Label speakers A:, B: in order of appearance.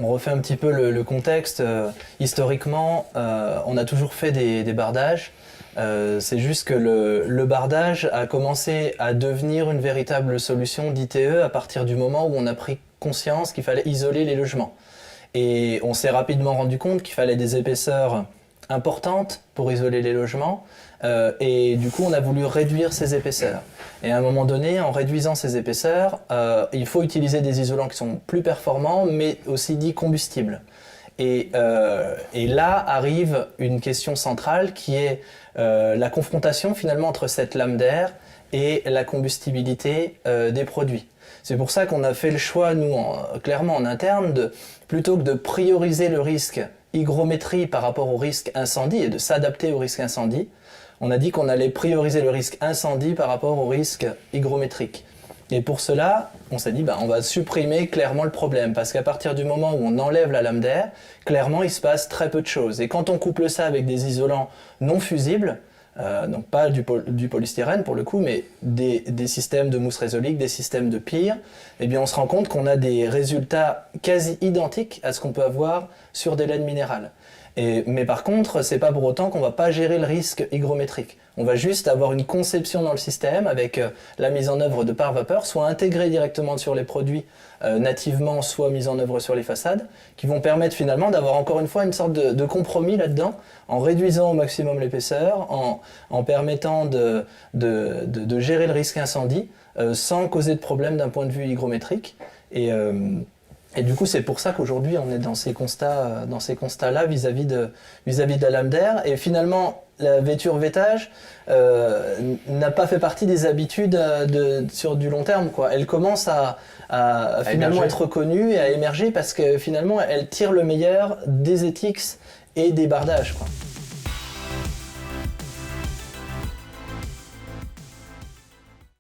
A: on refait un petit peu le contexte. Historiquement, on a toujours fait des bardages. C'est juste que le bardage a commencé à devenir une véritable solution d'ITE à partir du moment où on a pris conscience qu'il fallait isoler les logements. Et on s'est rapidement rendu compte qu'il fallait des épaisseurs importantes pour isoler les logements. Et du coup, on a voulu réduire ces épaisseurs. Et à un moment donné, en réduisant ces épaisseurs, il faut utiliser des isolants qui sont plus performants, mais aussi dits combustibles. Et là arrive une question centrale qui est la confrontation finalement entre cette lame d'air et la combustibilité des produits. C'est pour ça qu'on a fait le choix, nous, clairement en interne, plutôt que de prioriser le risque hygrométrie par rapport au risque incendie et de s'adapter au risque incendie, on a dit qu'on allait prioriser le risque incendie par rapport au risque hygrométrique. Et pour cela, on s'est dit, on va supprimer clairement le problème, parce qu'à partir du moment où on enlève la lame d'air, clairement, il se passe très peu de choses. Et quand on couple ça avec des isolants non fusibles, donc pas du polystyrène pour le coup, mais des systèmes de mousse résolique, des systèmes de pire, eh bien on se rend compte qu'on a des résultats quasi identiques à ce qu'on peut avoir sur des laines minérales. Mais par contre, c'est pas pour autant qu'on va pas gérer le risque hygrométrique. On va juste avoir une conception dans le système avec la mise en œuvre de pare-vapeur, soit intégrée directement sur les produits nativement, soit mise en œuvre sur les façades, qui vont permettre finalement d'avoir encore une fois une sorte de compromis là-dedans, en réduisant au maximum l'épaisseur, en permettant de gérer le risque incendie, sans causer de problème d'un point de vue hygrométrique. Et du coup, c'est pour ça qu'aujourd'hui, on est dans ces constats-là vis-à-vis de la lame d'air. Et finalement, la vêture-vêtage n'a pas fait partie des habitudes sur du long terme, quoi. Elle commence à finalement être reconnue et à émerger parce que finalement, elle tire le meilleur des ETX et des bardages, quoi.